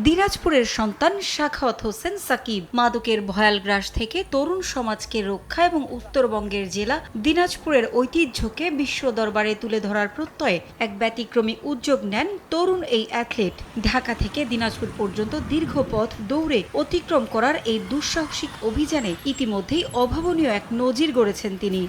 দিনাজপুরের সন্তান সাখাওয়াত হোসেন সাকিব মাদকের ভয়াল গ্রাস থেকে তরুণ সমাজকে রক্ষা এবং উত্তরবঙ্গের জেলা দিনাজপুরের ঐতিহ্যকে বিশ্ব দরবারে তুলে ধরার প্রত্যয়ে এক ব্যতিক্রমী উদ্যোগ নেন তরুণ এই অ্যাথলেট। ঢাকা থেকে দিনাজপুর পর্যন্ত দীর্ঘ পথ দৌড়ে অতিক্রম করার এই দুঃসাহসিক অভিযানে ইতিমধ্যেই অভাবনীয় এক নজির গড়েছেন তিনি।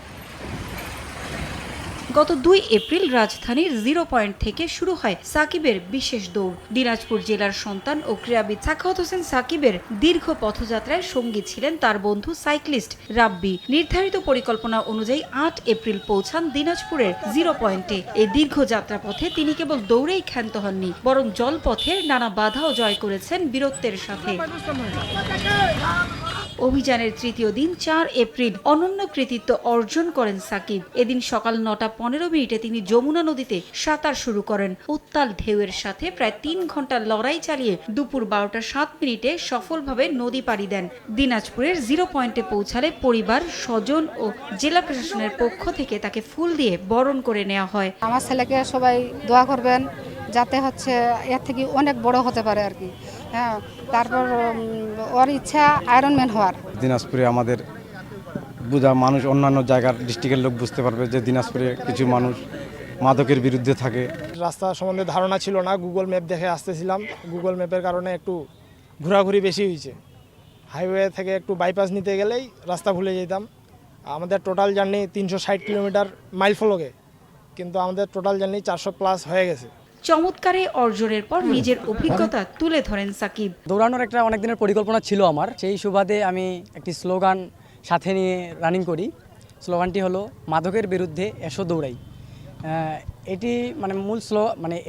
গত 2 এপ্রিল রাজধানীর 0 পয়েন্ট থেকে শুরু হয় সাকিবের বিশেষ দৌড়। দিনাজপুর জেলার সন্তান ও ক্রীড়াবিদ সাখাওয়াত হোসেন সাকিবের দীর্ঘ পথযাত্রায় সঙ্গী ছিলেন তার বন্ধু সাইক্লিস্ট রাব্বি। নির্ধারিত পরিকল্পনা অনুযায়ী 8 এপ্রিল পৌঁছান দিনাজপুরের 0 পয়েন্টে। এই দীর্ঘ যাত্রাপথে তিনি কেবল দৌড়েই ক্ষান্ত হননি, বরং জলপথের নানা বাধাও জয় করেছেন বীরত্বের সাথে। অভিযানের তৃতীয় দিন 4 এপ্রিল অনন্য কৃতিত্ব অর্জন করেন সাকিব। এদিন সকাল 9:15 তিনি যমুনা নদীতে সাঁতার শুরু করেন। উত্তাল ঢেউয়ের সাথে প্রায় 3 ঘন্টা লড়াই চালিয়ে দুপুর 12:07 সফলভাবে নদী পাড়ি দেন। দিনাজপুরের 0 পয়েন্টে পৌঁছালে পরিবার, স্বজন ও জেলা প্রশাসনের পক্ষ থেকে তাকে ফুল দিয়ে বরণ করে নেওয়া হয়। আমার ছেলেকে সবাই দোয়া করবেন যাতে এর থেকে অনেক বড় হতে পারে আর কি। হ্যাঁ, তারপর ওর ইচ্ছা আয়রনম্যান হওয়ার। দিনাজপুরে আমাদের বুঝা মানুষ অন্যান্য জায়গার ডিস্ট্রিক্টের লোক বুঝতে পারবে যে দিনাজপুরে কিছু মানুষ মাদকের বিরুদ্ধে থাকে। রাস্তা সম্বন্ধে ধারণা ছিল না, গুগল ম্যাপ দেখে আসতেছিলাম। গুগল ম্যাপের কারণে একটু ঘোরাঘুরি বেশি হয়েছে। হাইওয়ে থেকে একটু বাইপাস নিতে গেলেই রাস্তা ভুলে যেতাম। আমাদের টোটাল জার্নি 360 কিলোমিটার মাইল ফলকে, কিন্তু আমাদের টোটাল জার্নি 400+ হয়ে গেছে। চমৎকার এই অর্জনের পর নিজের অভিজ্ঞতা তুলে ধরেন সাকিব। দৌড়ানোর একটা অনেক দিনের পরিকল্পনা ছিল আমার। সেই সুবাদে আমি একটি স্লোগান সাথে নিয়ে রানিং করি। স্লোগানটি হলো মাদকের বিরুদ্ধে এসো দৌড়াই। এটি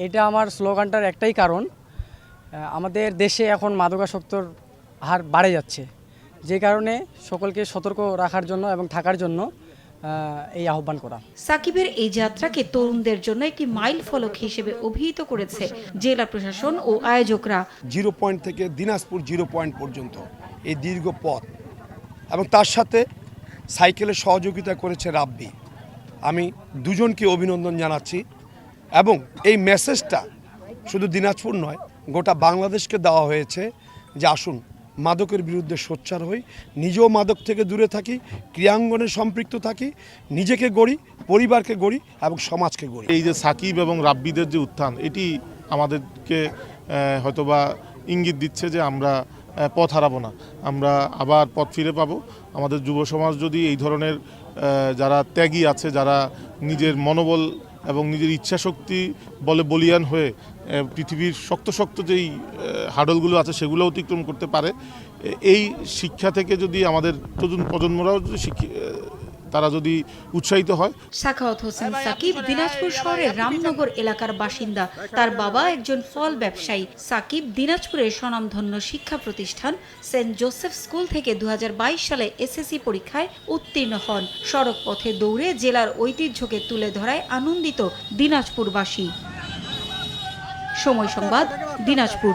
এটা আমার স্লোগানটার একটাই কারণ, আমাদের দেশে এখন মাদকাসক্তর হার বাড়ে যাচ্ছে, যে কারণে সকলকে সতর্ক রাখার জন্য এবং থাকার জন্য এই আহ্বান করা। সাকিবের এই যাত্রাকে তরুণদের জন্য একটি মাইল ফলক হিসেবে অভিহিত করেছে জেলা প্রশাসন ও আয়োজকরা। 0 পয়েন্ট থেকে দিনাজপুর 0 পয়েন্ট পর্যন্ত এই দীর্ঘ পথ, এবং তার সাথে সাইকেলের সহযোগিতা করেছে রাব্বি। আমি দুজনকে অভিনন্দন জানাচ্ছি, এবং এই মেসেজটা শুধু দিনাজপুর নয়, গোটা বাংলাদেশকে দেওয়া হয়েছে যে আসুন মাদকের বিরুদ্ধে সোচ্চার হই, নিজেও মাদক থেকে দূরে থাকি, ক্রীড়াঙ্গনে সম্পৃক্ত থাকি, নিজেকে গড়ি, পরিবারকে গড়ি এবং সমাজকে গড়ি। এই যে সাকিব এবং রাব্বিদের যে উত্থান, এটি আমাদেরকে হয়তোবা ইঙ্গিত দিচ্ছে যে আমরা পথ হারাবো না, আমরা আবার পথ ফিরে পাবো। আমাদের যুব সমাজ যদি এই ধরনের যারা ত্যাগী আছে, যারা নিজের মনোবল এবং নিজের ইচ্ছাশক্তি বলে বলিয়ান হয়ে পৃথিবীর শক্ত যেই হার্ডলগুলো আছে সেগুলো অতিক্রম করতে পারে, এই শিক্ষা থেকে যদি আমাদের তরুণ প্রজন্মরাও তারা যদি উৎসাহিত হয়। সাখাওয়াত হোসেন সাকিব দিনাজপুর শহরের রামনগর এলাকার বাসিন্দা। তার বাবা একজন ফল ব্যবসায়ী। সাকিব দিনাজপুরের স্বনামধন্য শিক্ষা প্রতিষ্ঠান সেন্ট জোসেফ স্কুল থেকে 2022 সালে এসএসসি পরীক্ষায় উত্তীর্ণ হন। সড়ক পথে দৌড়ে জেলার ঐতিহ্যকে তুলে ধরায় আনন্দিত দিনাজপুরবাসী। সময় সংবাদ, দিনাজপুর।